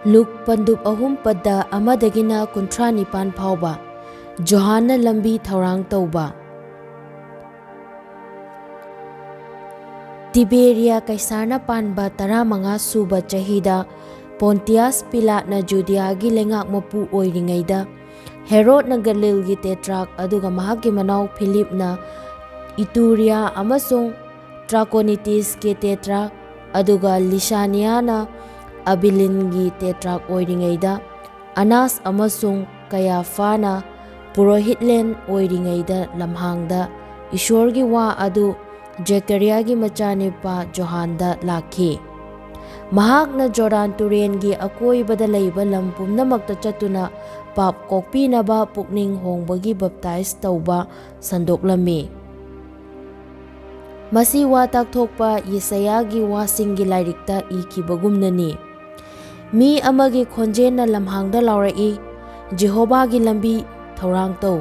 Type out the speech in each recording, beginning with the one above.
ꯂꯨꯛ ꯄꯟꯗꯨꯞ 3 ꯄꯗ 1 39 ꯐꯥꯎꯕ ꯖꯣꯍꯥꯟꯅ ꯂꯝꯕꯤ ꯊꯧꯔꯥꯡ ꯇꯧꯕ꯫ ꯇꯤꯕꯦꯔꯤꯌꯥ ꯀꯩꯁꯥꯔꯅ ꯄꯥꯟꯕ 15 ꯁꯨꯕ ꯆꯍꯤꯗ ꯄꯣꯟꯇꯤꯌꯥꯁ ꯄꯤꯂꯥꯠꯅ ꯖꯨꯗꯤꯌꯥꯒꯤ ꯂꯩꯉꯥꯛ ꯃꯄꯨ ꯑꯣꯏꯔꯤꯉꯩꯗ ꯍꯦꯔꯣꯗꯅ ꯒꯂꯤꯜꯒꯤ ꯇꯦꯇ꯭ꯔꯥꯛ ꯑꯗꯨꯒ ꯃꯍꯥꯛꯀꯤ ꯃꯅꯥꯎ ꯐꯤꯂꯤꯞꯅ ꯏꯇꯨꯔꯤꯌꯥ ꯑꯃꯁꯨꯡ ꯇ꯭ꯔꯥꯀꯣꯅꯤꯇꯤꯁꯀꯤ ꯇꯦꯇ꯭ꯔꯥꯛ ꯑꯗꯨꯒ ꯂꯤꯁꯥꯅꯤꯌꯥꯅ ꯑꯕꯤꯂꯤꯟꯒꯤ ꯇꯦꯇ꯭ꯔꯥꯛ ꯑꯣꯏꯔꯤꯉꯩꯗ ꯑꯅꯥꯁ ꯑꯃꯁꯨꯡ ꯀꯌꯥꯐꯥꯅ ꯄꯨꯔꯣꯍꯤꯠꯂꯦꯟ ꯑꯣꯏꯔꯤꯉꯩꯗ ꯂꯝꯍꯥꯡꯗ ꯏꯁꯣꯔꯒꯤ ꯋꯥ ꯑꯗꯨ ꯖꯦꯀꯔꯤꯌꯥꯒꯤ ꯃꯆꯥꯅꯨꯄꯥ ꯖꯣꯍꯥꯟꯗ ꯂꯥꯛꯈꯤ꯫ ꯃꯍꯥꯛꯅ ꯖꯣꯔꯗꯥꯟ ꯇꯨꯔꯦꯟꯒꯤ ꯑꯀꯣꯏꯕꯗ ꯂꯩꯕ ꯂꯝ ꯄꯨꯝꯅꯃꯛꯇ ꯆꯠꯇꯨꯅ ꯄꯥꯞ ꯀꯣꯛꯄꯤꯅꯕ ꯄꯨꯛꯅꯤꯡ ꯍꯣꯡꯕꯒꯤ ꯕꯞꯇꯥꯏꯖ ꯇꯧꯕ ꯁꯟꯗꯣꯛꯂꯝꯃꯤ꯫ ꯃꯁꯤ ꯋꯥ ꯇꯥꯛꯊꯣꯛꯄ ꯌꯦꯁꯥꯌꯥꯒꯤ ꯋꯥꯁꯤꯡꯒꯤ ꯂꯥꯏꯔꯤꯛꯇ ꯏꯈꯤꯕꯒꯨꯝꯅꯅꯤ꯫ ꯃꯤ ꯑꯃꯒꯤ ꯈꯣꯟꯖꯦꯜꯅ ꯂꯝꯍꯥꯡꯗ ꯂꯥꯎꯔꯛꯏ, ꯖꯦꯍꯣꯚꯥꯒꯤ ꯂꯝꯕꯤ ꯊꯧꯔꯥꯡ ꯇꯧ,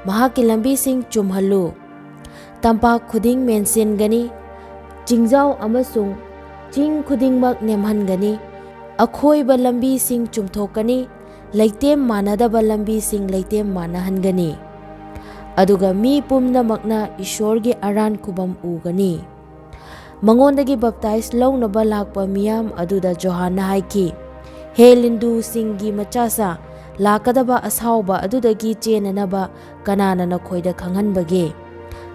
ꯃꯍꯥꯛꯀꯤ ꯂꯝꯕꯤꯁꯤꯡ ꯆꯨꯝꯍꯜꯂꯨ꯫ ꯇꯝꯄꯥꯛ ꯈꯨꯗꯤꯡ ꯃꯦꯟꯁꯤꯟꯒꯅꯤ, ꯆꯤꯡꯖꯥꯎ ꯑꯃꯁꯨꯡ ꯆꯤꯡ ꯈꯨꯗꯤꯡꯃꯛ ꯅꯦꯝꯍꯟꯒꯅꯤ, ꯑꯈꯣꯏꯕ ꯂꯝꯕꯤꯁꯤꯡ ꯆꯨꯝꯊꯣꯛꯀꯅꯤ, ꯂꯩꯇꯦꯝ ꯃꯥꯟꯅꯗꯕ ꯂꯝꯕꯤꯁꯤꯡ ꯂꯩꯇꯦꯝ ꯃꯥꯟꯅꯍꯟꯒꯅꯤ꯫ ꯑꯗꯨꯒ ꯃꯤ ꯄꯨꯝꯅꯃꯛꯅ ꯏꯁꯣꯔꯒꯤ ꯑꯔꯥꯟ ꯈꯨꯕꯝ ꯎꯒꯅꯤ꯫ ꯃꯉꯣꯟꯗꯒꯤ ꯕꯞꯇꯥꯏꯖ ꯂꯧꯅꯕ ꯂꯥꯛꯄ ꯃꯤꯌꯥꯝ ꯑꯗꯨꯗ ꯖꯣꯍꯥꯟꯅ ꯍꯥꯏꯈꯤ, ꯍꯦ ꯂꯤꯟꯗꯨꯁꯤꯡꯒꯤ ꯃꯆꯥꯁꯥ, ꯂꯥꯛꯀꯗꯕ ꯑꯁꯥꯎꯕ ꯑꯗꯨꯗꯒꯤ ꯆꯦꯟꯅꯅꯕ ꯀꯅꯥꯅ ꯅꯈꯣꯏꯗ ꯈꯪꯍꯟꯕꯒꯦ?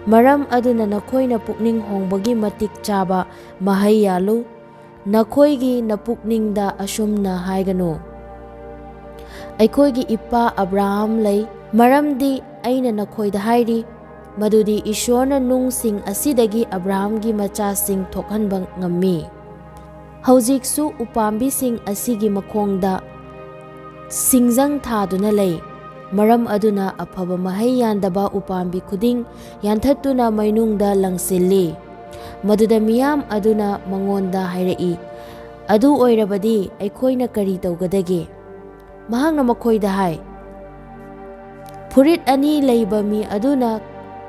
ꯃꯔꯝ ꯑꯗꯨꯅ ꯅꯈꯣꯏꯅ ꯄꯨꯛꯅꯤꯡ ꯍꯣꯡꯕꯒꯤ ꯃꯇꯤꯛ ꯆꯥꯕ ꯃꯍꯩ ꯌꯥꯜꯂꯨ꯫ ꯅꯈꯣꯏꯒꯤ ꯅꯄꯨꯛꯅꯤꯡꯗ ꯑꯁꯨꯝꯅ ꯍꯥꯏꯒꯅꯨ, ꯑꯩꯈꯣꯏꯒꯤ ꯏꯄꯥ ꯑꯕ꯭ꯔꯥꯍꯥꯝ ꯂꯩ, ꯃꯔꯝꯗꯤ ꯑꯩꯅ ꯅꯈꯣꯏꯗ ꯍꯥꯏꯔꯤ ꯃꯗꯨꯗꯤ ꯏꯁꯣꯔꯅ ꯅꯨꯡꯁꯤꯡ ꯑꯁꯤꯗꯒꯤ ꯑꯕ꯭ꯔꯥꯍꯥꯝꯒꯤ ꯃꯆꯥꯁꯤꯡ ꯊꯣꯛꯍꯟꯕ ꯉꯝꯃꯤ꯫ ꯍꯧꯖꯤꯛꯁꯨ ꯎꯄꯥꯝꯕꯤꯁꯤꯡ ꯑꯁꯤꯒꯤ ꯃꯈꯣꯡꯗ ꯁꯤꯡꯖꯪ ꯊꯥꯗꯨꯅ ꯂꯩ꯫ ꯃꯔꯝ ꯑꯗꯨꯅ ꯑꯐꯕ ꯃꯍꯩ ꯌꯥꯟꯗꯕ ꯎꯄꯥꯝꯕꯤ ꯈꯨꯗꯤꯡ ꯌꯥꯟꯊꯠꯇꯨꯅ ꯃꯩꯅꯨꯡꯗ ꯂꯪꯁꯤꯜꯂꯤ꯫ ꯃꯗꯨꯗ ꯃꯤꯌꯥꯝ ꯑꯗꯨꯅ ꯃꯉꯣꯟꯗ ꯍꯥꯏꯔꯛꯏ, ꯑꯗꯨ ꯑꯣꯏꯔꯕꯗꯤ ꯑꯩꯈꯣꯏꯅ ꯀꯔꯤ ꯇꯧꯒꯗꯒꯦ? ꯃꯍꯥꯛꯅ ꯃꯈꯣꯏꯗ ꯍꯥꯏ, ꯐꯨꯔꯤꯠ 2 ꯂꯩꯕ ꯃꯤ ꯑꯗꯨꯅ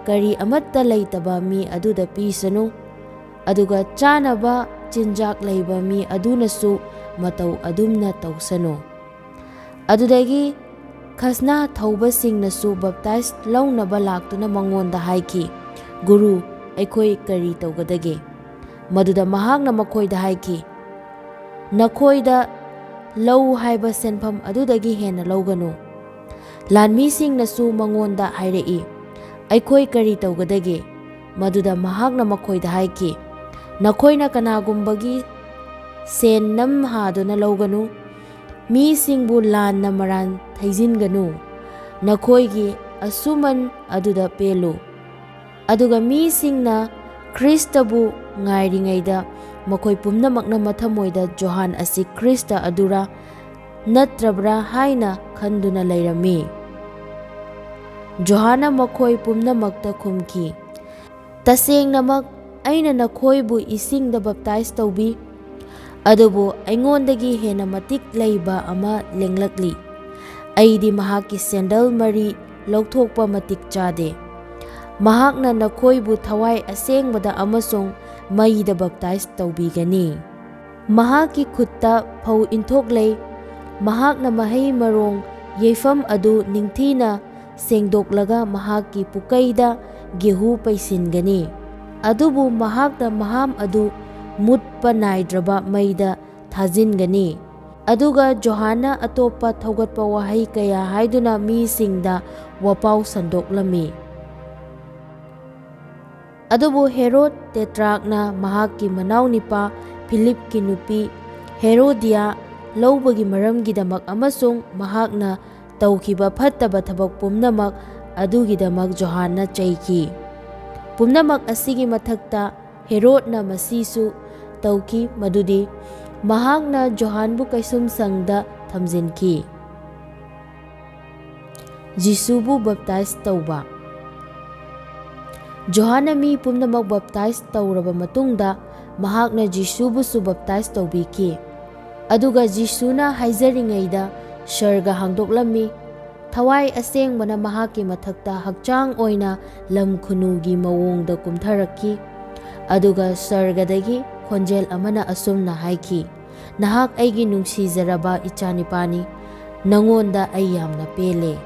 ꯀꯔꯤ ꯑꯃꯠꯇ ꯂꯩꯇꯕ ꯃꯤ ꯑꯗꯨꯗ ꯄꯤꯁꯅꯨ, ꯑꯗꯨꯒ ꯆꯥꯅꯕ ꯆꯤꯟꯖꯥꯛ ꯂꯩꯕ ꯃꯤ ꯑꯗꯨꯅꯁꯨ ꯃꯇꯧ ꯑꯗꯨꯝꯅ ꯇꯧꯁꯅꯨ꯫ ꯑꯗꯨꯗꯒꯤ ꯈꯁꯅꯥ ꯊꯧꯕꯁꯤꯡꯅꯁꯨ ꯕꯞꯇꯥꯏꯖ ꯂꯧꯅꯕ ꯂꯥꯛꯇꯨꯅ ꯃꯉꯣꯟꯗ ꯍꯥꯏꯈꯤ, ꯒꯨꯔꯨ, ꯑꯩꯈꯣꯏ ꯀꯔꯤ ꯇꯧꯒꯗꯒꯦ? ꯃꯗꯨꯗ ꯃꯍꯥꯛꯅ ꯃꯈꯣꯏꯗ ꯍꯥꯏꯈꯤ, ꯅꯈꯣꯏꯗ ꯂꯧ ꯍꯥꯏꯕ ꯁꯦꯟꯐꯝ ꯑꯗꯨꯗꯒꯤ ꯍꯦꯟꯅ ꯂꯧꯒꯅꯨ꯫ ꯂꯥꯟꯃꯤꯁꯤꯡꯅꯁꯨ ꯃꯉꯣꯟꯗ ꯍꯥꯏꯔꯛꯏ, ꯑꯩꯈꯣꯏ ꯀꯔꯤ ꯇꯧꯒꯗꯒꯦ? ꯃꯗꯨꯗ ꯃꯍꯥꯛꯅ ꯃꯈꯣꯏꯗ ꯍꯥꯏꯈꯤ, ꯅꯈꯣꯏꯅ ꯀꯅꯥꯒꯨꯝꯕꯒꯤ ꯁꯦꯟ ꯅꯝꯍꯥꯗꯨꯅ ꯂꯧꯒꯅꯨ, ꯃꯤꯁꯤꯡꯕꯨ ꯂꯥꯟꯅ ꯃꯔꯥꯟ ꯊꯩꯖꯤꯟꯒꯅꯨ, ꯅꯈꯣꯏꯒꯤ ꯑꯁꯨꯃꯟ ꯑꯗꯨꯗ ꯄꯦꯜꯂꯨ꯫ ꯑꯗꯨꯒ ꯃꯤꯁꯤꯡꯅ ꯈ꯭ꯔꯤꯁꯇꯕꯨ ꯉꯥꯏꯔꯤꯉꯩꯗ ꯃꯈꯣꯏ ꯄꯨꯝꯅꯃꯛꯅ ꯃꯊꯃꯣꯏꯗ ꯖꯣꯍꯥꯟ ꯑꯁꯤ ꯈ꯭ꯔꯤꯁꯇ ꯑꯗꯨꯔꯥ ꯅꯠꯇ꯭ꯔꯕ꯭ꯔꯥ ꯍꯥꯏꯅ ꯈꯟꯗꯨꯅ ꯂꯩꯔꯝꯃꯤ꯫ ꯖꯣꯍꯥꯟꯅ ꯃꯈꯣꯏ ꯄꯨꯝꯅꯃꯛꯇ ꯈꯨꯝꯈꯤ, ꯇꯁꯦꯡꯅꯃꯛ ꯑꯩꯅ ꯅꯈꯣꯏꯕꯨ ꯏꯁꯤꯡꯗ ꯕꯞꯇꯥꯏꯖ ꯇꯧꯕꯤ, ꯑꯗꯨꯕꯨ ꯑꯩꯉꯣꯟꯗꯒꯤ ꯍꯦꯟꯅ ꯃꯇꯤꯛ ꯂꯩꯕ ꯑꯃ ꯂꯦꯡꯂꯛꯂꯤ, ꯑꯩꯗꯤ ꯃꯍꯥꯛꯀꯤ ꯁꯦꯟꯗꯜ ꯃꯔꯤ ꯂꯧꯊꯣꯛꯄ ꯃꯇꯤꯛ ꯆꯥꯗꯦ꯫ ꯃꯍꯥꯛꯅ ꯅꯈꯣꯏꯕꯨ ꯊꯋꯥꯏ ꯑꯁꯦꯡꯕꯗ ꯑꯃꯁꯨꯡ ꯃꯩꯗ ꯕꯞꯇꯥꯏꯖ ꯇꯧꯕꯤꯒꯅꯤ꯫ ꯃꯍꯥꯛꯀꯤ ꯈꯨꯠꯇ ꯐꯧ ꯏꯟꯊꯣꯛ ꯂꯩ, ꯃꯍꯥꯛꯅ ꯃꯍꯩ ꯃꯔꯣꯡ ꯌꯩꯐꯝ ꯑꯗꯨ ꯅꯤꯡꯊꯤꯅ ꯁꯦꯡꯗꯣꯛꯂꯒ ꯃꯍꯥꯛꯀꯤ ꯄꯨꯀꯩꯗ ꯒꯦꯍꯨ ꯄꯩꯁꯤꯟꯒꯅꯤ, ꯑꯗꯨꯕꯨ ꯃꯍꯥꯛꯅ ꯃꯍꯥꯝ ꯑꯗꯨ ꯃꯨꯠꯄ ꯅꯥꯏꯗ꯭ꯔꯕ ꯃꯩꯗ ꯊꯥꯖꯤꯟꯒꯅꯤ꯫ ꯑꯗꯨꯒ ꯖꯣꯍꯥꯟꯅ ꯑꯇꯣꯞꯄ ꯊꯧꯒꯠꯄ ꯋꯥꯍꯩ ꯀꯌꯥ ꯍꯥꯏꯗꯨꯅ ꯃꯤꯁꯤꯡꯗ ꯋꯥꯄꯥꯎ ꯁꯟꯗꯣꯛꯂꯝꯃꯤ꯫ ꯑꯗꯨꯕꯨ ꯍꯦꯔꯣꯗ ꯇꯦꯇ꯭ꯔꯥꯛꯅ ꯃꯍꯥꯛꯀꯤ ꯃꯅꯥꯎꯅꯨꯄꯥ ꯐꯤꯂꯤꯞꯀꯤ ꯅꯨꯄꯤ ꯍꯦꯔꯣꯗꯤꯌꯥ ꯂꯧꯕꯒꯤ ꯃꯔꯝꯒꯤꯗꯃꯛ ꯑꯃꯁꯨꯡ ꯃꯍꯥꯛꯅ ꯇꯧꯈꯤꯕ ꯐꯠꯇꯕ ꯊꯕꯛ ꯄꯨꯝꯅꯃꯛ ꯑꯗꯨꯒꯤꯗꯃꯛ ꯖꯣꯍꯥꯟꯅ ꯆꯩꯈꯤ꯫ ꯄꯨꯝꯅꯃꯛ ꯑꯁꯤꯒꯤ ꯃꯊꯛꯇ ꯍꯦꯔꯣꯗꯅ ꯃꯁꯤꯁꯨ ꯇꯧꯈꯤ ꯃꯗꯨꯗꯤ ꯃꯍꯥꯛꯅ ꯖꯣꯍꯥꯟꯕꯨ ꯀꯩꯁꯨꯝꯁꯪꯗ ꯊꯝꯖꯤꯟꯈꯤ꯫ ꯖꯤꯁꯨꯕꯨ ꯕꯞꯇꯥꯏꯖ ꯇꯧꯕ꯫ ꯖꯣꯍꯥꯟꯅ ꯃꯤ ꯄꯨꯝꯅꯃꯛ ꯕꯞꯇꯥꯏꯖ ꯇꯧꯔꯕ ꯃꯇꯨꯡꯗ ꯃꯍꯥꯛꯅ ꯖꯤꯁꯨꯕꯨꯁꯨ ꯕꯞꯇꯥꯏꯖ ꯇꯧꯕꯤꯈꯤ꯫ ꯑꯗꯨꯒ ꯖꯤꯁꯨꯅ ꯍꯥꯏꯖꯔꯤꯉꯩꯗ ꯁꯔꯒ ꯍꯥꯡꯗꯣꯛꯂꯝꯃꯤ, ꯊꯋꯥꯏ ꯑꯁꯦꯡꯕꯅ ꯃꯍꯥꯛꯀꯤ ꯃꯊꯛꯇ ꯍꯛꯆꯥꯡ ꯑꯣꯏꯅ ꯂꯝ ꯈꯨꯅꯨꯒꯤ ꯃꯑꯣꯡꯗ ꯀꯨꯝꯊꯔꯛꯈꯤ꯫ ꯑꯗꯨꯒ ꯁꯔꯒꯗꯒꯤ ꯈꯣꯟꯖꯦꯜ ꯑꯃꯅ ꯑꯁꯨꯝꯅ ꯍꯥꯏꯈꯤ, ꯅꯍꯥꯛ ꯑꯩꯒꯤ ꯅꯨꯡꯁꯤꯖꯔꯕ ꯏꯆꯥꯅꯨꯄꯥꯅꯤ, ꯅꯉꯣꯟꯗ ꯑꯩ ꯌꯥꯝꯅ ꯄꯦꯜꯂꯦ꯫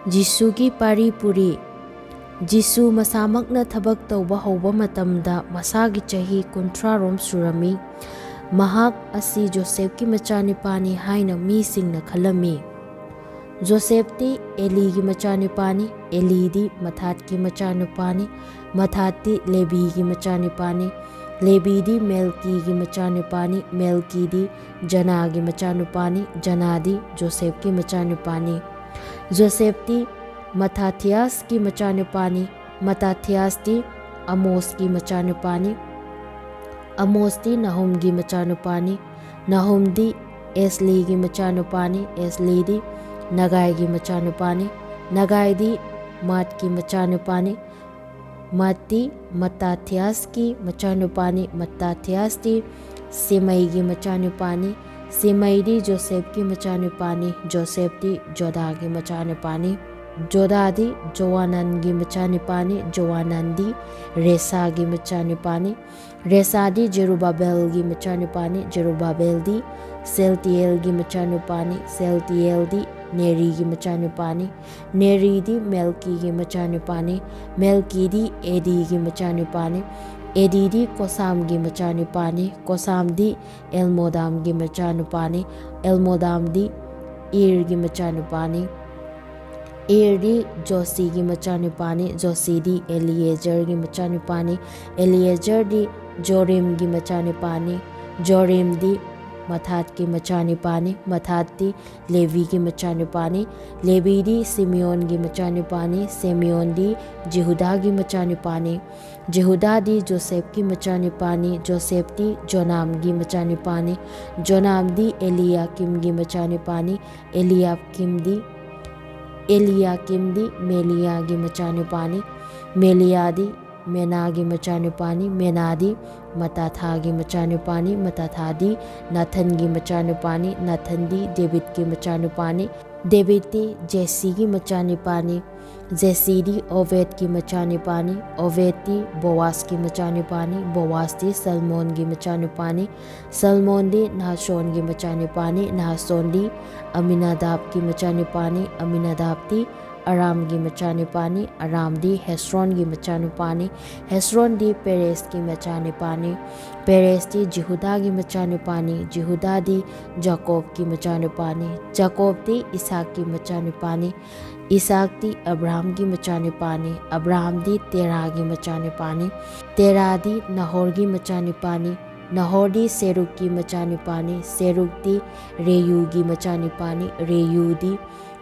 ꯖꯤꯁꯨꯒꯤ ꯄꯥꯔꯤ ꯄꯨꯔꯤ꯫ ꯖꯤꯁꯨ ꯃꯁꯥꯃꯛꯅ ꯊꯕꯛ ꯇꯧꯕ ꯍꯧꯕ ꯃꯇꯝꯗ ꯃꯁꯥꯒꯤ ꯆꯍꯤ 30 ꯁꯨꯔꯝꯃꯤ꯫ ꯃꯍꯥꯛ ꯑꯁꯤ ꯖꯣꯁꯦꯐꯀꯤ ꯃꯆꯥꯅꯨꯄꯥꯅꯤ ꯍꯥꯏꯅ ꯃꯤꯁꯤꯡꯅ ꯈꯜꯂꯝꯃꯤ꯫ ꯖꯣꯁꯦꯐꯇꯤ ꯑꯦꯂꯤꯒꯤ ꯃꯆꯥꯅꯨꯄꯥꯅꯤ, ꯑꯦꯂꯤꯗꯤ ꯃꯊꯥꯠꯀꯤ ꯃꯆꯥꯅꯨꯄꯥꯅꯤ, ꯃꯊꯥꯠꯇꯤ ꯂꯦꯕꯤꯒꯤ ꯃꯆꯥꯅꯨꯄꯥꯅꯤ, ꯂꯦꯕꯤꯗꯤ ꯃꯦꯜꯀꯤꯒꯤ ꯃꯆꯥꯅꯨꯄꯥꯅꯤ, ꯃꯦꯜꯀꯤꯗꯤ ꯖꯅꯥꯒꯤ ꯃꯆꯥꯅꯨꯄꯥꯅꯤ, ꯖꯅꯥꯗꯤ ꯖꯣꯁꯦꯐꯀꯤ ꯃꯆꯥꯅꯨꯄꯥꯅꯤ, ꯖꯣꯁꯦꯐꯇꯤ ꯃꯊꯥꯊꯤꯌꯥꯁꯀꯤ ꯃꯆꯥꯅꯨꯄꯥꯅꯤ, ꯃꯊꯥꯊꯤꯌꯥꯁꯇꯤ ꯑꯃꯣꯁꯀꯤ ꯃꯆꯥꯅꯨꯄꯥꯅꯤ, ꯑꯃꯣꯁꯇꯤ ꯅꯍꯨꯝꯒꯤ ꯃꯆꯥꯅꯨꯄꯥꯅꯤ, ꯅꯍꯨꯝꯗꯤ ꯑꯦꯁꯂꯤꯒꯤ ꯃꯆꯥꯅꯨꯄꯥꯅꯤ, ꯑꯦꯁꯂꯤꯗꯤ ꯅꯒꯥꯏꯒꯤ ꯃꯆꯥꯅꯨꯄꯥꯅꯤ, ꯅꯒꯥꯏꯗꯤ ꯃꯥꯠꯀꯤ ꯃꯆꯥꯅꯨꯄꯥꯅꯤ, ꯃꯥꯠꯇꯤ ꯃꯠꯇꯥꯊꯤꯌꯥꯁꯀꯤ ꯃꯆꯥꯅꯨꯄꯥꯅꯤ, ꯃꯠꯇꯥꯊꯤꯌꯥꯁꯇꯤ ꯁꯤꯃꯩꯒꯤ ꯃꯆꯥꯅꯨꯄꯥꯅꯤ, ꯁꯤꯃꯩꯗꯤ ꯖꯣꯁꯦꯐꯀꯤ ꯃꯆꯥꯅꯨꯄꯥꯅꯤ, ꯖꯣꯁꯦꯐꯇꯤ ꯖꯣꯗꯥꯒꯤ ꯃꯆꯥꯅꯨꯄꯥꯅꯤ, ꯖꯣꯗꯥꯗꯤ ꯖꯣꯋꯥꯅꯟꯒꯤ ꯃꯆꯥꯅꯨꯄꯥꯅꯤ, ꯖꯣꯋꯥꯅꯟꯗꯤ ꯔꯦꯁꯥꯒꯤ ꯃꯆꯥꯅꯨꯄꯥꯅꯤ, ꯔꯦꯁꯥꯗꯤ ꯖꯦꯔꯨꯕꯥꯕꯦꯜꯒꯤ ꯃꯆꯥꯅꯨꯄꯥꯅꯤ, ꯖꯦꯔꯨꯕꯥꯕꯦꯜꯗꯤ ꯁꯦꯜꯇꯤꯌꯦꯜꯒꯤ ꯃꯆꯥꯅꯨꯄꯥꯅꯤ, ꯁꯦꯜꯇꯤꯌꯦꯜꯗꯤ ꯅꯦꯔꯤꯒꯤ ꯃꯆꯥꯅꯨꯄꯥꯅꯤ, ꯅꯦꯔꯤꯗꯤ ꯃꯦꯜꯀꯤꯒꯤ ꯃꯆꯥꯅꯨꯄꯥꯅꯤ, ꯃꯦꯜꯀꯤꯗꯤ ꯑꯦꯗꯤꯒꯤ ꯃꯆꯥꯅꯨꯄꯥꯅꯤ, ꯑꯦꯗꯤꯗꯤ ꯀꯣꯁꯥꯝꯒꯤ ꯃꯆꯥꯅꯨꯄꯥꯅꯤ, ꯀꯣꯁꯥꯝꯗꯤ ꯑꯦꯜꯃꯣꯗꯥꯝꯒꯤ ꯃꯆꯥꯅꯨꯄꯥꯅꯤ, ꯑꯦꯜꯃꯣꯗꯥꯝꯗꯤ ꯏꯔꯒꯤ ꯃꯆꯥꯅꯨꯄꯥꯅꯤ, ꯏꯔꯗꯤ ꯖꯣꯁꯤꯒꯤ ꯃꯆꯥꯅꯨꯄꯥꯅꯤ, ꯖꯣꯁꯤꯗꯤ ꯑꯦꯂꯤꯌꯦꯖꯔꯒꯤ ꯃꯆꯥꯅꯨꯄꯥꯅꯤ, ꯑꯦꯂꯤꯌꯦꯖꯔꯗꯤ ꯖꯣꯔꯤꯝꯒꯤ ꯃꯆꯥꯅꯨꯄꯥꯅꯤ, ꯖꯣꯔꯤꯝꯗꯤ ꯃꯊꯥꯠꯀꯤ ꯃꯆꯥꯅꯨꯄꯥꯅꯤ, ꯃꯊꯥꯠꯇꯤ ꯂꯦꯕꯤꯒꯤ ꯃꯆꯥꯅꯨꯄꯥꯅꯤ, ꯂꯦꯕꯤꯗꯤ ꯁꯤꯃꯤꯌꯣꯟꯒꯤ ꯃꯆꯥꯅꯨꯄꯥꯅꯤ, ꯁꯤꯃꯤꯌꯣꯟꯗꯤ ꯖꯤಹುꯗꯥꯒꯤ ꯃꯆꯥꯅꯨꯄꯥꯅꯤ, ꯖꯤಹುꯗꯥꯗꯤ ꯖꯣꯁꯦꯐꯀꯤ ꯃꯆꯥꯅꯨꯄꯥꯅꯤ, ꯖꯣꯁꯦꯐꯇꯤ ꯖꯣꯅꯥꯝꯒꯤ ꯃꯆꯥꯅꯨꯄꯥꯅꯤ, ꯖꯣꯅꯥꯝꯗꯤ ꯑꯦꯂꯤꯌꯥꯀꯤꯝꯒꯤ ꯃꯆꯥꯅꯨꯄꯥꯅꯤ, ꯑꯦꯂꯤꯌꯥꯀꯤꯝꯗꯤ ꯃꯦꯂꯤꯌꯥꯒꯤ ꯃꯆꯥꯅꯨꯄꯥꯅꯤ, ꯃꯦꯂꯤꯌꯥꯗꯤ ꯃꯦꯅꯥꯒꯤ ꯃꯆꯥꯅꯨꯄꯥꯅꯤ, ꯃꯦꯅꯥꯗꯤ ꯃꯇꯥꯊꯥꯒꯤ ꯃꯆꯥꯅꯨꯄꯥꯅꯤ, ꯃꯇꯥꯊꯥꯗꯤ ꯅꯥꯊꯟꯒꯤ ꯃꯆꯥꯅꯨꯄꯥꯅꯤ, ꯅꯥꯊꯟꯗꯤ ꯗꯦꯕꯤꯠꯀꯤ ꯃꯆꯥꯅꯨꯄꯥꯅꯤ, ꯗꯦꯕꯤꯠꯇꯤ ꯖꯦꯁꯤꯒꯤ ꯃꯆꯥꯅꯨꯄꯥꯅꯤ, ꯖꯦꯁꯤꯗꯤ ꯑꯣꯕꯦꯗꯀꯤ ꯃꯆꯥꯅꯨꯄꯥꯅꯤ, ꯑꯣꯕꯦꯗꯇꯤ ꯕꯣꯋꯥꯁꯀꯤ ꯃꯆꯥꯅꯨꯄꯥꯅꯤ, ꯕꯣꯋꯥꯁꯇꯤ ꯁꯜꯃꯣꯟꯒꯤ ꯃꯆꯥꯅꯨꯄꯥꯅꯤ, ꯁꯜꯃꯣꯟꯗꯤ ꯅꯍꯁꯣꯟꯒꯤ ꯃꯆꯥꯅꯨꯄꯥꯅꯤ, ꯅꯍꯁꯣꯟꯗꯤ ꯑꯃꯤꯅꯥꯗꯥꯕꯀꯤ ꯃꯆꯥꯅꯨꯄꯥꯅꯤ, ꯑꯃꯤꯅꯥꯗꯥꯕꯇꯤ ꯑꯔꯥꯝꯒꯤ ꯃꯆꯥꯅꯨꯄꯥꯅꯤ, ꯑꯔꯥꯝꯗꯤ ꯍꯦꯁꯔꯣꯟꯒꯤ ꯃꯆꯥꯅꯨꯄꯥꯅꯤ, ꯍꯦꯁꯔꯣꯟꯗꯤ ꯄꯦꯔꯦꯁꯀꯤ ꯃꯆꯥꯅꯨꯄꯥꯅꯤ, ꯄꯦꯔꯦꯁꯇꯤ ꯖꯤಹುꯗꯥꯒꯤ ꯃꯆꯥꯅꯨꯄꯥꯅꯤ, ꯖꯤಹುꯗꯥꯗꯤ ꯖꯥꯀꯣꯕꯀꯤ ꯃꯆꯥꯅꯨꯄꯥꯅꯤ, ꯖꯥꯀꯣꯕꯇꯤ ꯏꯁꯥꯛꯀꯤ ꯃꯆꯥꯅꯨꯄꯥꯅꯤ, ꯏꯁꯥꯛꯇꯤ ꯑꯕ꯭ꯔꯥhamꯒꯤ ꯃꯆꯥꯅꯨꯄꯥꯅꯤ, ꯑꯕ꯭ꯔꯥhamꯗꯤ ꯇꯦꯔꯥꯒꯤ ꯃꯆꯥꯅꯨꯄꯥꯅꯤ, ꯇꯦꯔꯥꯗꯤ ꯅꯍꯣꯔꯒꯤ ꯃꯆꯥꯅꯨꯄꯥꯅꯤ, ꯅꯍꯣꯔꯗꯤ ꯁꯦꯔꯨꯛꯀꯤ ꯃꯆꯥꯅꯨꯄꯥꯅꯤ, ꯁꯦꯔꯨꯛꯇꯤ ꯔꯦꯌꯨꯒꯤ ꯃꯆꯥꯅꯨꯄꯥꯅꯤ, ꯔꯦꯌꯨꯗꯤ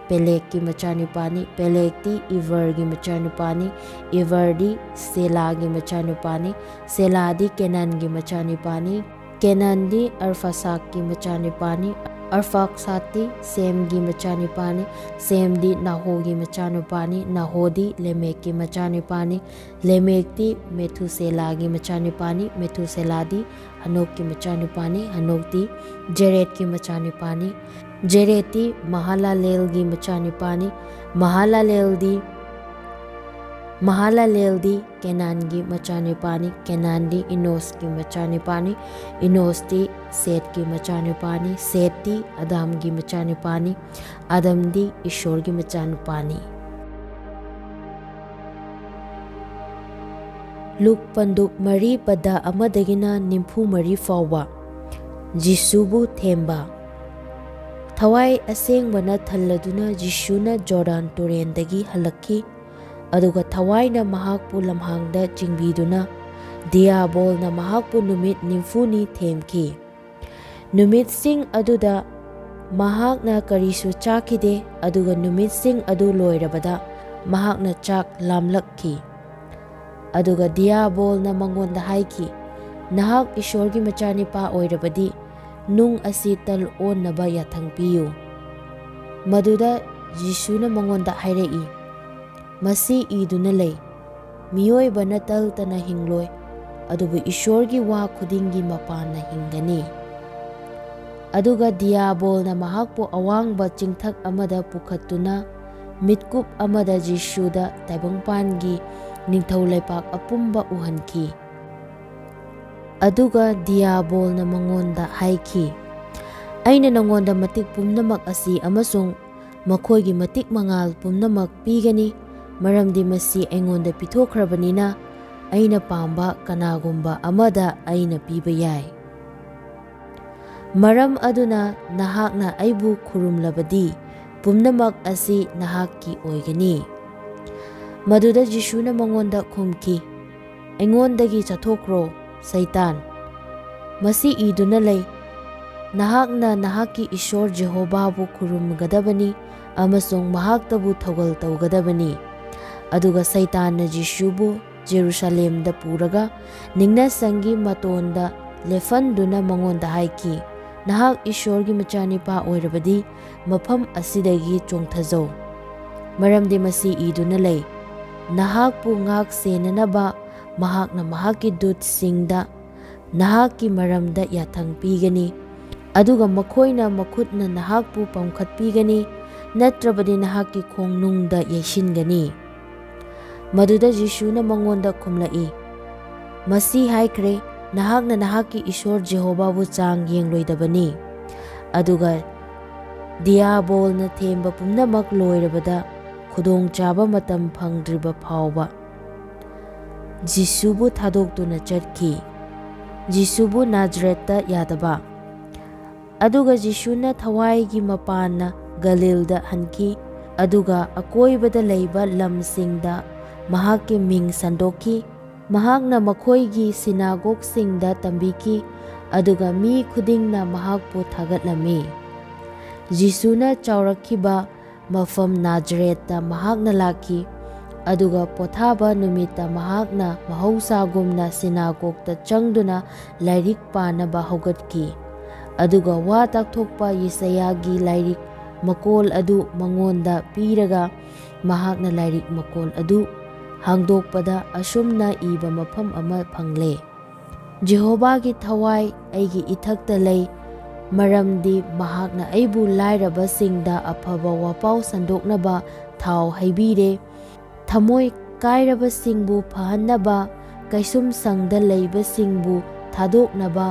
ꯄꯦꯂꯦꯛꯀꯤ ꯃꯆꯥꯅꯨꯄꯥꯅꯤ, ꯄꯦꯂꯦꯛꯇꯤ ꯏꯚꯔꯒꯤ ꯃꯆꯥꯅꯨꯄꯥꯅꯤ, ꯏꯚꯔꯗꯤ ꯁꯦꯂꯥꯒꯤ ꯃꯆꯥꯅꯨꯄꯥꯅꯤ, ꯁꯦꯂꯥꯗꯤ ꯀꯦꯅꯥꯟꯒꯤ ꯃꯆꯥꯅꯨꯄꯥꯅꯤ, ꯀꯦꯅꯥꯟꯗꯤ ꯑꯔꯐꯥꯁꯥꯛꯀꯤ ꯃꯆꯥꯅꯨꯄꯥꯅꯤ, ꯑꯔꯐꯥꯛꯁꯥꯠꯇꯤ ꯁꯦꯝꯒꯤ ꯃꯆꯥꯅꯨꯄꯥꯅꯤ, ꯁꯦꯝꯗꯤ ꯅꯥꯍꯣꯒꯤ ꯃꯆꯥꯅꯨꯄꯥꯅꯤ, ꯅꯥꯍꯣꯗꯤ ꯂꯦꯃꯦꯛꯀꯤ ꯃꯆꯥꯅꯨꯄꯥꯅꯤ, ꯂꯦꯃꯦꯛꯇꯤ ꯃꯦꯊꯨꯁꯦꯂꯥꯒꯤ ꯃꯆꯥꯅꯨꯄꯥꯅꯤ, ꯃꯦꯊꯨꯁꯦꯂꯥꯗꯤ ꯍꯅꯣꯛꯀꯤ ꯃꯆꯥꯅꯨꯄꯥꯅꯤ, ꯍꯅꯣꯛꯇꯤ ꯖꯦꯔꯦꯠꯀꯤ ꯃꯆꯥꯅꯨꯄꯥꯅꯤ, ꯖꯦꯔꯦꯠꯇꯤ ꯃꯍꯥꯂꯂꯦꯜꯒꯤ ꯃꯆꯥꯅꯨꯄꯥꯅꯤ, ꯃꯍꯥꯂꯂꯦꯜꯗꯤ ꯀꯦꯅꯥꯟꯒꯤ ꯃꯆꯥꯅꯨꯄꯥꯅꯤ, ꯀꯦꯅꯥꯟꯗꯤ ꯏꯅꯣꯁꯀꯤ ꯃꯆꯥꯅꯨꯄꯥꯅꯤ, ꯏꯅꯣꯁꯇꯤ ꯁꯦꯠꯀꯤ ꯃꯆꯥꯅꯨꯄꯥꯅꯤ, ꯁꯦꯠꯇꯤ ꯑꯗꯥꯝꯒꯤ ꯃꯆꯥꯅꯨꯄꯥꯅꯤ, ꯑꯗꯝꯗꯤ ꯏꯁꯣꯔꯒꯤ ꯃꯆꯥꯅꯨꯄꯥꯅꯤ꯫ ꯂꯨꯛ ꯄꯟꯗꯨꯞ 4 ꯄꯗ 1-94 ꯐꯥꯎꯕ꯫ ꯖꯤꯁꯨꯕꯨ ꯊꯦꯝꯕ꯫ ꯊꯋꯥꯏ ꯑꯁꯦꯡꯕꯅ ꯊꯜꯂꯗꯨꯅ ꯖꯤꯁꯨꯅ ꯖꯣꯔꯗꯥꯟ ꯇꯨꯔꯦꯟꯗꯒꯤ ꯍꯜꯂꯛꯈꯤ, ꯑꯗꯨꯒ ꯊꯋꯥꯏꯅ ꯃꯍꯥꯛꯄꯨ ꯂꯝꯍꯥꯡꯗ ꯆꯤꯡꯕꯤꯗꯨꯅ ꯗꯤꯌꯥꯕꯣꯜꯅ ꯃꯍꯥꯛꯄꯨ ꯅꯨꯃꯤꯠ 90ꯅꯤ ꯊꯦꯝꯈꯤ꯫ ꯅꯨꯃꯤꯠꯁꯤꯡ ꯑꯗꯨꯗ ꯃꯍꯥꯛꯅ ꯀꯔꯤꯁꯨ ꯆꯥꯈꯤꯗꯦ, ꯑꯗꯨꯒ ꯅꯨꯃꯤꯠꯁꯤꯡ ꯑꯗꯨ ꯂꯣꯏꯔꯕꯗ ꯃꯍꯥꯛꯅ ꯆꯥꯛ ꯂꯥꯝꯂꯛꯈꯤ꯫ ꯑꯗꯨꯒ ꯗꯤꯌꯥꯕꯣꯜꯅ ꯃꯉꯣꯟꯗ ꯍꯥꯏꯈꯤ, ꯅꯍꯥꯛ ꯏꯁꯣꯔꯒꯤ ꯃꯆꯥꯅꯨꯄꯥ ꯑꯣꯏꯔꯕꯗꯤ ꯅꯨꯡ ꯑꯁꯤ ꯇꯜ ꯑꯣꯟꯅꯕ ꯌꯥꯊꯪ ꯄꯤꯌꯨ꯫ ꯃꯗꯨꯗ ꯖꯤꯁꯨꯅ ꯃꯉꯣꯟꯗ ꯍꯥꯏꯔꯛꯏ, ꯃꯁꯤ ꯏꯗꯨꯅ ꯂꯩ, ꯃꯤꯑꯣꯏꯕꯅ ꯇꯜꯇꯅ ꯍꯤꯡꯂꯣꯏ, ꯑꯗꯨꯕꯨ ꯏꯁꯣꯔꯒꯤ ꯋꯥ ꯈꯨꯗꯤꯡꯒꯤ ꯃꯄꯥꯟꯅ ꯍꯤꯡꯒꯅꯤ꯫ ꯑꯗꯨꯒ ꯗꯤꯌꯥꯕꯣꯜꯅ ꯃꯍꯥꯛꯄꯨ ꯑꯋꯥꯡꯕ ꯆꯤꯡꯊꯛ ꯑꯃꯗ ꯄꯨꯈꯠꯇꯨꯅ ꯃꯤꯠꯀꯨꯞ ꯑꯃꯗ ꯖꯤꯁꯨꯗ ꯇꯥꯏꯕꯪꯄꯥꯟꯒꯤ ꯅꯤꯡꯊꯧ ꯂꯩꯄꯥꯛ ꯑꯄꯨꯝꯕ ꯎꯍꯟꯈꯤ꯫ ꯑꯗꯨꯒ ꯗꯤꯌꯥꯕꯣꯜꯅ ꯃꯉꯣꯟꯗ ꯍꯥꯏꯈꯤ, "ꯑꯩꯅ ꯅꯉꯣꯟꯗ ꯃꯇꯤꯛ ꯄꯨꯝꯅꯃꯛ ꯑꯁꯤ ꯑꯃꯁꯨꯡ ꯃꯈꯣꯏꯒꯤ ꯃꯇꯤꯛ ꯃꯉꯥꯜ ꯄꯨꯝꯅꯃꯛ ꯄꯤꯒꯅꯤ, ꯃꯔꯝꯗꯤ ꯃꯁꯤ ꯑꯩꯉꯣꯟꯗ ꯄꯤꯊꯣꯛꯈ꯭ꯔꯕꯅꯤꯅ ꯑꯩꯅ ꯄꯥꯝꯕ ꯀꯅꯥꯒꯨꯝꯕ ꯑꯃꯗ ꯑꯩꯅ ꯄꯤꯕ ꯌꯥꯏ꯫ ꯃꯔꯝ ꯑꯗꯨꯅ ꯅꯍꯥꯛꯅ ꯑꯩꯕꯨ ꯈꯨꯔꯨꯝꯂꯕꯗꯤ ꯄꯨꯝꯅꯃꯛ ꯑꯁꯤ ꯅꯍꯥꯛꯀꯤ ꯑꯣꯏꯒꯅꯤ"꯫ ꯃꯗꯨꯗ ꯖꯤꯁꯨꯅ ꯃꯉꯣꯟꯗ ꯈꯨꯝꯈꯤ, "ꯑꯩꯉꯣꯟꯗꯒꯤ ꯆꯠꯊꯣꯛꯈ꯭ꯔꯣ, ꯁꯩꯇꯥꯟ! ꯃꯁꯤ ꯏꯗꯨꯅ ꯂꯩ, ꯅꯍꯥꯛꯅ ꯅꯍꯥꯛꯀꯤ ꯏꯁꯣꯔ ꯖꯦꯍꯣꯚꯥꯕꯨ ꯈꯨꯔꯨꯝꯒꯗꯕꯅꯤ ꯑꯃꯁꯨꯡ ꯃꯍꯥꯛꯇꯕꯨ ꯊꯧꯒꯜ ꯇꯧꯒꯗꯕꯅꯤ"꯫ ꯑꯗꯨꯒ ꯁꯩꯇꯥꯟꯅ ꯖꯤꯁꯨꯕꯨ ꯖꯦꯔꯨꯁꯥꯂꯦꯝꯗ ꯄꯨꯔꯒ ꯅꯤꯡꯅꯁꯪꯒꯤ ꯃꯇꯣꯟꯗ ꯂꯦꯞꯍꯟꯗꯨꯅ ꯃꯉꯣꯟꯗ ꯍꯥꯏꯈꯤ, "ꯅꯍꯥꯛ ꯏꯁꯣꯔꯒꯤ ꯃꯆꯥꯅꯤꯄꯥ ꯑꯣꯏꯔꯕꯗꯤ ꯃꯐꯝ ꯑꯁꯤꯗꯒꯤ ꯆꯣꯡꯊꯖꯧ, ꯃꯔꯝꯗꯤ ꯃꯁꯤ ꯏꯗꯨꯅ ꯂꯩ, ꯅꯍꯥꯛꯄꯨ ꯉꯥꯛ ꯁꯦꯟꯅꯅꯕ ꯃꯍꯥꯛꯅ ꯃꯍꯥꯛꯀꯤ ꯗꯨꯠꯁꯤꯡꯗ ꯅꯍꯥꯛꯀꯤ ꯃꯔꯝꯗ ꯌꯥꯊꯪ ꯄꯤꯒꯅꯤ, ꯑꯗꯨꯒ ꯃꯈꯣꯏꯅ ꯃꯈꯨꯠꯅ ꯅꯍꯥꯛꯄꯨ ꯄꯝꯈꯠꯄꯤꯒꯅꯤ, ꯅꯠꯇ꯭ꯔꯕꯗꯤ ꯅꯍꯥꯛꯀꯤ ꯈꯣꯡꯅꯨꯡꯗ ꯌꯩꯁꯤꯟꯒꯅꯤ"꯫ ꯃꯗꯨꯗ ꯖꯤꯁꯨꯅ ꯃꯉꯣꯟꯗ ꯈꯨꯝꯂꯛꯏ, "ꯃꯁꯤ ꯍꯥꯏꯈ꯭ꯔꯦ, ꯅꯍꯥꯛꯅ ꯅꯍꯥꯛꯀꯤ ꯏꯁꯣꯔ ꯖꯦꯍꯣꯚꯥꯕꯨ ꯆꯥꯡ ꯌꯦꯡꯂꯣꯏꯗꯕꯅꯤ"꯫ ꯑꯗꯨꯒ ꯗꯤꯌꯥꯕꯣꯜꯅ ꯊꯦꯝꯕ ꯄꯨꯝꯅꯃꯛ ꯂꯣꯏꯔꯕꯗ ꯈꯨꯗꯣꯡꯆꯥꯕ ꯃꯇꯝ ꯐꯪꯗ꯭ꯔꯤꯕ ꯐꯥꯎꯕ ꯖꯤꯁꯨꯕꯨ ꯊꯥꯗꯣꯛꯇꯨꯅ ꯆꯠꯈꯤ꯫ ꯖꯤꯁꯨꯕꯨ ꯅꯥꯖꯔꯦꯠꯇ ꯌꯥꯗꯕ꯫ ꯑꯗꯨꯒ ꯖꯤꯁꯨꯅ ꯊꯋꯥꯏꯒꯤ ꯃꯄꯥꯟꯅ ꯒꯂꯤꯜꯗ ꯍꯟꯈꯤ, ꯑꯗꯨꯒ ꯑꯀꯣꯏꯕꯗ ꯂꯩꯕ ꯂꯝꯁꯤꯡꯗ ꯃꯍꯥꯛꯀꯤ ꯃꯤꯡ ꯁꯟꯗꯣꯛꯈꯤ꯫ ꯃꯍꯥꯛꯅ ꯃꯈꯣꯏꯒꯤ ꯁꯤꯅꯥꯒꯣꯒꯁꯤꯡꯗ ꯇꯝꯕꯤꯈꯤ, ꯑꯗꯨꯒ ꯃꯤ ꯈꯨꯗꯤꯡꯅ ꯃꯍꯥꯛꯄꯨ ꯊꯥꯒꯠꯂꯝꯃꯤ꯫ ꯖꯤꯁꯨꯅ ꯆꯥꯎꯔꯛꯈꯤꯕ ꯃꯐꯝ ꯅꯥꯖꯔꯦꯠꯇ ꯃꯍꯥꯛꯅ ꯂꯥꯛꯈꯤ, ꯑꯗꯨꯒ ꯄꯣꯊꯥꯕ ꯅꯨꯃꯤꯠꯇ ꯃꯍꯥꯛꯅ ꯃꯍꯧꯁꯥꯒꯨꯝꯅ ꯁꯤꯅꯥꯒꯣꯒꯇ ꯆꯪꯗꯨꯅ ꯂꯥꯏꯔꯤꯛ ꯄꯥꯅꯕ ꯍꯧꯒꯠꯈꯤ꯫ ꯑꯗꯨꯒ ꯋꯥ ꯇꯥꯛꯊꯣꯛꯄ ꯌꯦꯁꯥꯌꯥꯒꯤ ꯂꯥꯏꯔꯤꯛ ꯃꯀꯣꯜ ꯑꯗꯨ ꯃꯉꯣꯟꯗ ꯄꯤꯔꯒ ꯃꯍꯥꯛꯅ ꯂꯥꯏꯔꯤꯛ ꯃꯀꯣꯜ ꯑꯗꯨ ꯍꯥꯡꯗꯣꯛꯄꯗ ꯑꯁꯨꯝꯅ ꯏꯕ ꯃꯐꯝ ꯑꯃ ꯐꯪꯂꯦ: "ꯖꯦꯍꯣꯚꯥꯒꯤ ꯊꯋꯥꯏ ꯑꯩꯒꯤ ꯏꯊꯛꯇ ꯂꯩ, ꯃꯔꯝꯗꯤ ꯃꯍꯥꯛꯅ ꯑꯩꯕꯨ ꯂꯥꯏꯔꯕꯁꯤꯡꯗ ꯑꯐꯕ ꯋꯥꯄꯥꯎ ꯁꯟꯗꯣꯛꯅꯕ ꯊꯥꯎ ꯍꯩꯕꯤꯔꯦ, ꯊꯃꯣꯏ ꯀꯥꯏꯔꯕꯁꯤꯡꯕꯨ ꯐꯍꯟꯅꯕ, ꯀꯩꯁꯨꯝꯁꯪꯗ ꯂꯩꯕꯁꯤꯡꯕꯨ ꯊꯥꯗꯣꯛꯅꯕ,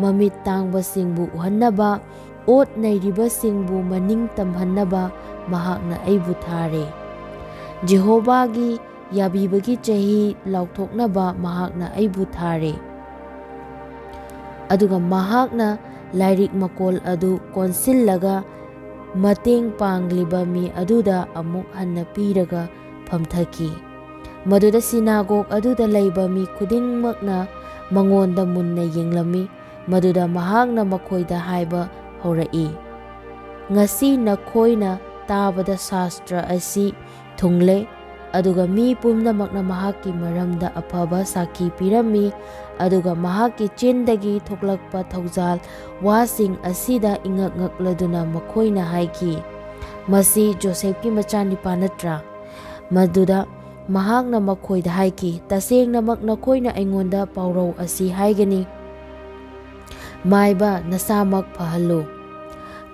ꯃꯃꯤꯠ ꯇꯥꯡꯕꯁꯤꯡꯕꯨ ꯎꯍꯟꯅꯕ, ꯑꯣꯠ ꯅꯩꯔꯤꯕꯁꯤꯡꯕꯨ ꯃꯅꯤꯡ ꯇꯝꯍꯟꯅꯕ ꯃꯍꯥꯛꯅ ꯑꯩꯕꯨ ꯊꯥꯔꯦ, ꯖꯦꯍꯣꯚꯥꯒꯤ ꯌꯥꯕꯤꯕꯒꯤ ꯆꯍꯤ ꯂꯥꯎꯊꯣꯛꯅꯕ ꯃꯍꯥꯛꯅ ꯑꯩꯕꯨ ꯊꯥꯔꯦ"꯫ ꯑꯗꯨꯒ ꯃꯍꯥꯛꯅ ꯂꯥꯏꯔꯤꯛ ꯃꯀꯣꯜ ꯑꯗꯨ ꯀꯣꯟꯁꯤꯜꯂꯒ ꯃꯇꯦꯡ ꯄꯥꯡꯂꯤꯕ ꯃꯤ ꯑꯗꯨꯗ ꯑꯃꯨꯛ ꯍꯟꯅ ꯄꯤꯔꯒ ꯐꯝꯊꯈꯤ꯫ ꯃꯗꯨꯗ ꯁꯤꯅꯥꯒꯣꯒ ꯑꯗꯨꯗ ꯂꯩꯕ ꯃꯤ ꯈꯨꯗꯤꯡꯃꯛꯅ ꯃꯉꯣꯟꯗ ꯃꯨꯟꯅ ꯌꯦꯡꯂꯝꯃꯤ꯫ ꯃꯗꯨꯗ ꯃꯍꯥꯛꯅ ꯃꯈꯣꯏꯗ ꯍꯥꯏꯕ ꯍꯧꯔꯛꯏ, "ꯉꯁꯤ ꯅꯈꯣꯏꯅ ꯇꯥꯕꯗ ꯁꯥꯁꯇ꯭ꯔ ꯑꯁꯤ ꯊꯨꯡꯂꯦ"꯫ ꯑꯗꯨꯒ ꯃꯤ ꯄꯨꯝꯅꯃꯛꯅ ꯃꯍꯥꯛꯀꯤ ꯃꯔꯝꯗ ꯑꯐꯕ ꯁꯥꯈꯤ ꯄꯤꯔꯝꯃꯤ, ꯑꯗꯨꯒ ꯃꯍꯥꯛꯀꯤ ꯆꯤꯟꯗꯒꯤ ꯊꯣꯛꯂꯛꯄ ꯊꯧꯖꯥꯜ ꯋꯥꯁꯤꯡ ꯑꯁꯤꯗ ꯏꯉꯛ ꯉꯛꯂꯗꯨꯅ ꯃꯈꯣꯏꯅ ꯍꯥꯏꯈꯤ, "ꯃꯁꯤ ꯖꯣꯁꯦꯐꯀꯤ ꯃꯆꯥꯅꯤꯄꯥ ꯅꯠꯇ꯭ꯔꯥ"꯫ ꯃꯗꯨꯗ ꯃꯍꯥꯛꯅ ꯃꯈꯣꯏꯗ ꯍꯥꯏꯈꯤ, "ꯇꯁꯦꯡꯅꯃꯛ ꯅꯈꯣꯏꯅ ꯑꯩꯉꯣꯟꯗ ꯄꯥꯎꯔꯧ ꯑꯁꯤ ꯍꯥꯏꯒꯅꯤ: ꯃꯥꯏꯕ, ꯅꯁꯥꯃꯛ ꯐꯍꯜꯂꯨ,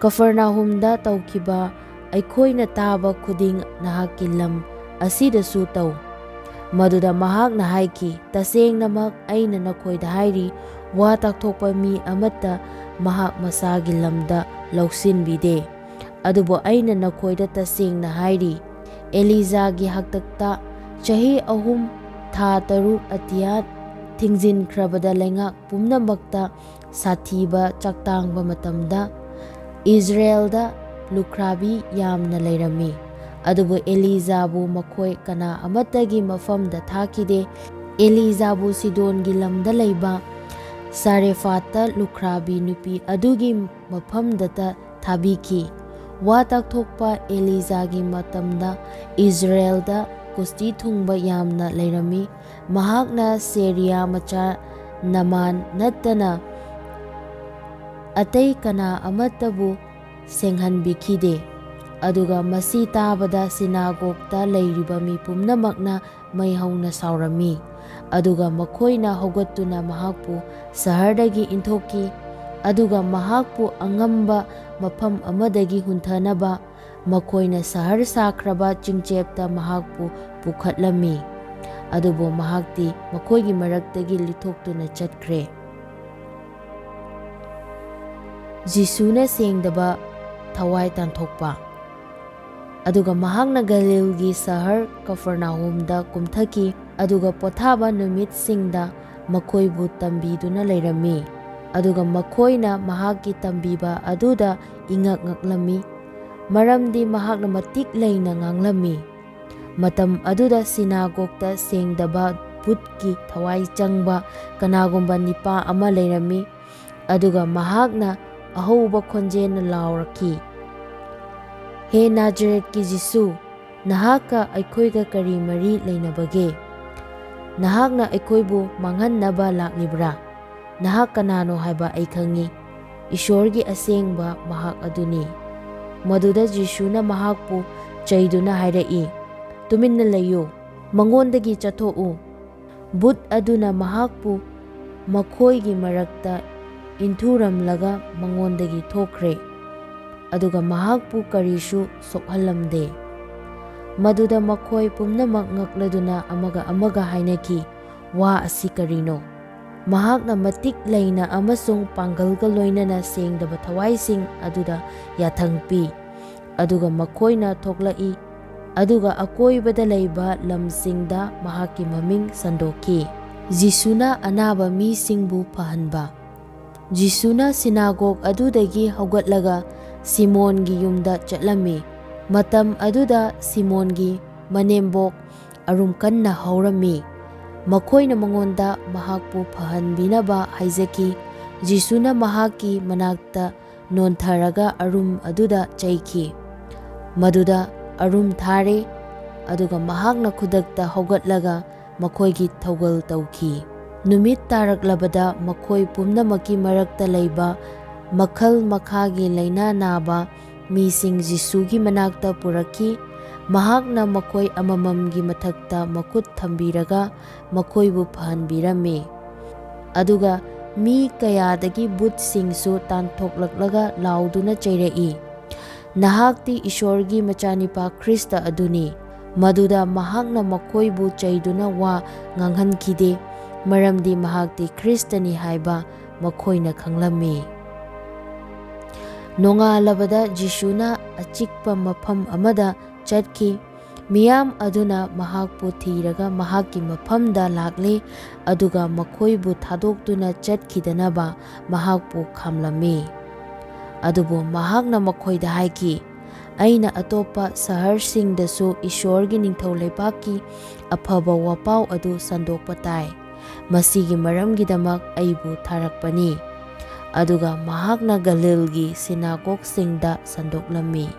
ꯀꯐꯔꯅꯥꯍꯨꯝꯗ ꯇꯧꯈꯤꯕ ꯑꯩꯈꯣꯏꯅ ꯇꯥꯕ ꯈꯨꯗꯤꯡ ꯅꯍꯥꯛꯀꯤ ꯂꯝ ꯑꯁꯤꯗꯁꯨ ꯇꯧ"꯫ ꯃꯗꯨꯗ ꯃꯍꯥꯛꯅ ꯍꯥꯏꯈꯤ, "ꯇꯁꯦꯡꯅꯃꯛ ꯑꯩꯅ ꯅꯈꯣꯏꯗ ꯍꯥꯏꯔꯤ, ꯋꯥ ꯇꯥꯛꯊꯣꯛꯄ ꯃꯤ ꯑꯃꯠꯇ ꯃꯍꯥꯛ ꯃꯁꯥꯒꯤ ꯂꯝꯗ ꯂꯧꯁꯤꯟꯕꯤꯗꯦ꯫ ꯑꯗꯨꯕꯨ ꯑꯩꯅ ꯅꯈꯣꯏꯗ ꯇꯁꯦꯡꯅ ꯍꯥꯏꯔꯤ, ꯑꯦꯂꯤꯖꯥꯒꯤ ꯍꯥꯛꯇꯛꯇ ꯆꯍꯤ 3 ꯊꯥ 6 ꯑꯇꯤꯌꯥ ꯊꯤꯡꯖꯤꯟꯈ꯭ꯔꯕꯗ ꯂꯩꯉꯥꯛ ꯄꯨꯝꯅꯃꯛꯇ ꯁꯥꯊꯤꯕ ꯆꯥꯛꯇꯥꯡꯕ ꯃꯇꯝꯗ ꯏꯖꯔꯦꯜꯗ ꯂꯨꯈ꯭ꯔꯥꯕꯤ ꯌꯥꯝꯅ ꯂꯩꯔꯝꯃꯤ, ꯑꯗꯨꯕꯨ ꯑꯦꯂꯤꯖꯥꯕꯨ ꯃꯈꯣꯏ ꯀꯅꯥ ꯑꯃꯠꯇꯒꯤ ꯃꯐꯝꯗ ꯊꯥꯈꯤꯗꯦ꯫ ꯑꯦꯂꯤꯖꯥꯕꯨ ꯁꯤꯗꯣꯟꯒꯤ ꯂꯝꯗ ꯂꯩꯕ ꯁꯥꯔꯦꯐꯥꯠꯇ ꯂꯨꯈ꯭ꯔꯥꯕꯤ ꯅꯨꯄꯤ ꯑꯗꯨꯒꯤ ꯃꯐꯝꯗꯇ ꯊꯥꯕꯤꯈꯤ"꯫ ꯋꯥ ꯇꯥꯛꯊꯣꯛꯄ ꯑꯦꯂꯤꯖꯥꯒꯤ ꯃꯇꯝꯗ ꯏꯖꯔꯦꯜꯗ ꯀꯨꯁꯇꯤ ꯊꯨꯡꯕ ꯌꯥꯝꯅ ꯂꯩꯔꯝꯃꯤ꯫ ꯃꯍꯥꯛꯅ ꯁꯦꯔꯤꯌꯥ ꯃꯆꯥ ꯅꯥꯃꯥꯟ ꯅꯠꯇꯅ ꯑꯇꯩ ꯀꯅꯥ ꯑꯃꯠꯇꯕꯨ ꯁꯦꯡꯍꯟꯕꯤꯈꯤꯗꯦ꯫ ꯑꯗꯨꯒ ꯃꯁꯤ ꯇꯥꯕꯗ ꯁꯤꯅꯥꯒꯣꯒꯇ ꯂꯩꯔꯤꯕ ꯃꯤ ꯄꯨꯝꯅꯃꯛꯅ ꯃꯩ ꯍꯧꯅ ꯁꯥꯎꯔꯝꯃꯤ, ꯑꯗꯨꯒ ꯃꯈꯣꯏꯅ ꯍꯧꯒꯠꯇꯨꯅ ꯃꯍꯥꯛꯄꯨ ꯁꯍꯔꯗꯒꯤ ꯏꯟꯊꯣꯛꯈꯤ, ꯑꯗꯨꯒ ꯃꯍꯥꯛꯄꯨ ꯑꯉꯝꯕ ꯃꯐꯝ ꯑꯃꯗꯒꯤ ꯍꯨꯟꯊꯅꯕ ꯃꯈꯣꯏꯅ ꯁꯍꯔ ꯁꯥꯈ꯭ꯔꯕ ꯆꯤꯡꯆꯦꯞꯇ ꯃꯍꯥꯛꯄꯨ ꯄꯨꯈꯠꯂꯝꯃꯤ, ꯑꯗꯨꯕꯨ ꯃꯍꯥꯛꯇꯤ ꯃꯈꯣꯏꯒꯤ ꯃꯔꯛꯇꯒꯤ ꯂꯤꯠꯊꯣꯛꯇꯨꯅ ꯆꯠꯈ꯭ꯔꯦ꯫ ꯖꯤꯁꯨꯅ ꯁꯦꯡꯗꯕ ꯊꯋꯥꯏ ꯇꯥꯟꯊꯣꯛꯄ꯫ ꯑꯗꯨꯒ ꯃꯍꯥꯛꯅ ꯒꯂꯤꯜꯒꯤ ꯁꯍꯔ ꯀꯐꯔꯅꯥꯍꯨꯝꯗ ꯀꯨꯝꯊꯈꯤ ꯑꯗꯨꯒ ꯄꯣꯊꯥꯕ ꯅꯨꯃꯤꯠꯁꯤꯡꯗ ꯃꯈꯣꯏꯕꯨ ꯇꯝꯕꯤꯗꯨꯅ ꯂꯩꯔꯝꯃꯤ꯫ ꯑꯗꯨꯒ ꯃꯈꯣꯏꯅ ꯃꯍꯥꯛꯀꯤ ꯇꯝꯕꯤꯕ ꯑꯗꯨꯗ ꯏꯉꯛ ꯉꯛꯂꯝꯃꯤ, ꯃꯔꯝꯗꯤ ꯃꯍꯥꯛꯅ ꯃꯇꯤꯛ ꯂꯩꯅ ꯉꯥꯡꯂꯝꯃꯤ꯫ ꯃꯇꯝ ꯑꯗꯨꯗ ꯁꯤꯅꯥꯒꯣꯒꯇ ꯁꯦꯡꯗꯕ ꯕꯨꯠꯀꯤ ꯊꯋꯥꯏ ꯆꯪꯕ ꯀꯅꯥꯒꯨꯝꯕ ꯅꯤꯄꯥ ꯑꯃ ꯂꯩꯔꯝꯃꯤ꯫ ꯑꯗꯨꯒ ꯃꯍꯥꯛꯅ ꯑꯍꯧꯕ ꯈꯣꯟꯖꯦꯜꯅ ꯂꯥꯎꯔꯛꯈꯤ, "ꯍꯦ ꯅꯥꯖꯔꯦꯠꯀꯤ ꯖꯤꯁꯨ, ꯅꯍꯥꯛꯀ ꯑꯩꯈꯣꯏꯒ ꯀꯔꯤ ꯃꯔꯤ ꯂꯩꯅꯕꯒꯦ? ꯅꯍꯥꯛꯅ ꯑꯩꯈꯣꯏꯕꯨ ꯃꯥꯡꯍꯟꯅꯕ ꯂꯥꯛꯂꯤꯕ꯭ꯔꯥ? ꯅꯍꯥꯛ ꯀꯅꯥꯅꯣ ꯍꯥꯏꯕ ꯑꯩ ꯈꯪꯏ, ꯏꯁꯣꯔꯒꯤ ꯑꯁꯦꯡꯕ ꯃꯍꯥꯛ ꯑꯗꯨꯅꯤ꯫" ꯃꯗꯨꯗ ꯖꯤꯁꯨꯅ ꯃꯍꯥꯛꯄꯨ ꯆꯩꯗꯨꯅ ꯍꯥꯏꯔꯛꯏ, "ꯇꯨꯃꯤꯟꯅ ꯂꯩꯌꯨ, ꯃꯉꯣꯟꯗꯒꯤ ꯆꯠꯊꯣꯛꯎ꯫" ꯕꯨꯠ ꯑꯗꯨꯅ ꯃꯍꯥꯛꯄꯨ ꯃꯈꯣꯏꯒꯤ ꯃꯔꯛꯇ ꯏꯟꯊꯨꯔꯝꯂꯒ ꯃꯉꯣꯟꯗꯒꯤ ꯊꯣꯛꯈ꯭ꯔꯦ, ꯑꯗꯨꯒ ꯃꯍꯥꯛꯄꯨ ꯀꯔꯤꯁꯨ ꯁꯣꯛꯍꯜꯂꯝꯗꯦ꯫ ꯃꯗꯨꯗ ꯃꯈꯣꯏ ꯄꯨꯝꯅꯃꯛ ꯉꯛꯂꯗꯨꯅ ꯑꯃꯒ ꯑꯃꯒ ꯍꯥꯏꯅꯈꯤ, "ꯋꯥ ꯑꯁꯤ ꯀꯔꯤꯅꯣ? ꯃꯍꯥꯛꯅ ꯃꯇꯤꯛ ꯂꯩꯅ ꯑꯃꯁꯨꯡ ꯄꯥꯡꯒꯜꯒ ꯂꯣꯏꯅꯅ ꯁꯦꯡꯗꯕ ꯊꯋꯥꯏꯁꯤꯡ ꯑꯗꯨꯗ ꯌꯥꯊꯪ ꯄꯤ꯫" ꯑꯗꯨꯒ ꯃꯈꯣꯏꯅ ꯊꯣꯛꯂꯛꯏ ꯑꯗꯨꯒ ꯑꯀꯣꯏꯕꯗ ꯂꯩꯕ ꯂꯝꯁꯤꯡꯗ ꯃꯍꯥꯛꯀꯤ ꯃꯃꯤꯡ ꯁꯟꯗꯣꯛꯈꯤ꯫ ꯖꯤꯁꯨꯅ ꯑꯅꯥꯕ ꯃꯤꯁꯤꯡꯕꯨ ꯐꯍꯟꯕ꯫ ꯖꯤꯁꯨꯅ ꯁꯤꯅꯥꯒꯣꯒ ꯑꯗꯨꯗꯒꯤ ꯍꯧꯒꯠꯂꯒ ꯁꯤꯃꯣꯟꯒꯤ ꯌꯨꯝꯗ ꯆꯠꯂꯝꯃꯤ꯫ ꯃꯇꯝ ꯑꯗꯨꯗ ꯁꯤꯃꯣꯟꯒꯤ ꯃꯅꯦꯝꯕꯣꯛ ꯑꯔꯨꯝ ꯀꯟꯅ ꯍꯧꯔꯝꯃꯤ꯫ ꯃꯈꯣꯏꯅ ꯃꯉꯣꯟꯗ ꯃꯍꯥꯛꯄꯨ ꯐꯍꯟꯕꯤꯅꯕ ꯍꯥꯏꯖꯈꯤ꯫ ꯖꯤꯁꯨꯅ ꯃꯍꯥꯛꯀꯤ ꯃꯅꯥꯛꯇ ꯅꯣꯟꯊꯔꯒ ꯑꯔꯨꯝ ꯑꯗꯨꯗ ꯆꯩꯈꯤ꯫ ꯃꯗꯨꯗ ꯑꯔꯨꯝ ꯊꯥꯔꯦ, ꯑꯗꯨꯒ ꯃꯍꯥꯛꯅ ꯈꯨꯗꯛꯇ ꯍꯧꯒꯠꯂꯒ ꯃꯈꯣꯏꯒꯤ ꯊꯧꯒꯜ ꯇꯧꯈꯤ꯫ ꯅꯨꯃꯤꯠ ꯇꯥꯔꯛꯂꯕꯗ ꯃꯈꯣꯏ ꯄꯨꯝꯅꯃꯛꯀꯤ ꯃꯔꯛꯇ ꯂꯩꯕ ꯃꯈꯜ ꯃꯈꯥꯒꯤ ꯂꯩꯅꯥ ꯅꯥꯕ ꯃꯤꯁꯤꯡ ꯖꯤꯁꯨꯒꯤ ꯃꯅꯥꯛꯇ ꯄꯨꯔꯛꯈꯤ꯫ ꯃꯍꯥꯛꯅ ꯃꯈꯣꯏ ꯑꯃꯃꯝꯒꯤ ꯃꯊꯛꯇ ꯃꯈꯨꯠ ꯊꯝꯕꯤꯔꯒ ꯃꯈꯣꯏꯕꯨ ꯐꯍꯟꯕꯤꯔꯝꯃꯤ꯫ ꯑꯗꯨꯒ ꯃꯤ ꯀꯌꯥꯗꯒꯤ ꯕꯨꯠꯁꯤꯡꯁꯨ ꯇꯥꯟꯊꯣꯛꯂꯛꯂꯒ ꯂꯥꯎꯗꯨꯅ ꯆꯩꯔꯛꯏ, "ꯅꯍꯥꯛꯇꯤ ꯏꯁꯣꯔꯒꯤ ꯃꯆꯥꯅꯤꯄꯥ ꯈ꯭ꯔꯤꯁꯇ ꯑꯗꯨꯅꯤ꯫" ꯃꯗꯨꯗ ꯃꯍꯥꯛꯅ ꯃꯈꯣꯏꯕꯨ ꯆꯩꯗꯨꯅ ꯋꯥ ꯉꯥꯡꯍꯟꯈꯤꯗꯦ, ꯃꯔꯝꯗꯤ ꯃꯍꯥꯛꯇꯤ ꯈ꯭ꯔꯤꯁꯇꯅꯤ ꯍꯥꯏꯕ ꯃꯈꯣꯏꯅ ꯈꯪꯂꯝꯃꯤ꯫ ꯅꯣꯡꯉꯥꯜꯂꯕꯗ ꯖꯤꯁꯨꯅ ꯑꯆꯤꯛꯄ ꯃꯐꯝ ꯑꯃꯗ ꯆꯠꯈꯤ꯫ ꯃꯤꯌꯥꯝ ꯑꯗꯨꯅ ꯃꯍꯥꯛꯄꯨ ꯊꯤꯔꯒ ꯃꯍꯥꯛꯀꯤ ꯃꯐꯝꯗ ꯂꯥꯛꯂꯦ, ꯑꯗꯨꯒ ꯃꯈꯣꯏꯕꯨ ꯊꯥꯗꯣꯛꯇꯨꯅ ꯆꯠꯈꯤꯗꯅꯕ ꯃꯍꯥꯛꯄꯨ ꯈꯥꯝꯂꯝꯃꯤ꯫ ꯑꯗꯨꯕꯨ ꯃꯍꯥꯛꯅ ꯃꯈꯣꯏꯗ ꯍꯥꯏꯈꯤ, "ꯑꯩꯅ ꯑꯇꯣꯞꯄ ꯁꯍꯔꯁꯤꯡꯗꯁꯨ ꯏꯁꯣꯔꯒꯤ ꯅꯤꯡꯊꯧ ꯂꯩꯕꯥꯛꯀꯤ ꯑꯐꯕ ꯋꯥꯄꯥꯎ ꯑꯗꯨ ꯁꯟꯗꯣꯛꯄ ꯇꯥꯏ꯫ ꯃꯁꯤꯒꯤ ꯃꯔꯝꯒꯤꯗꯃꯛ ꯑꯩꯕꯨ ꯊꯥꯔꯛꯄꯅꯤ꯫" ꯑꯗꯨꯒ ꯃꯍꯥꯛꯅ ꯒꯂꯤꯜꯒꯤ ꯁꯤꯅꯥꯒꯣꯒꯁꯤꯡꯗ ꯁꯟꯗꯣꯛꯂꯝꯃꯤ꯫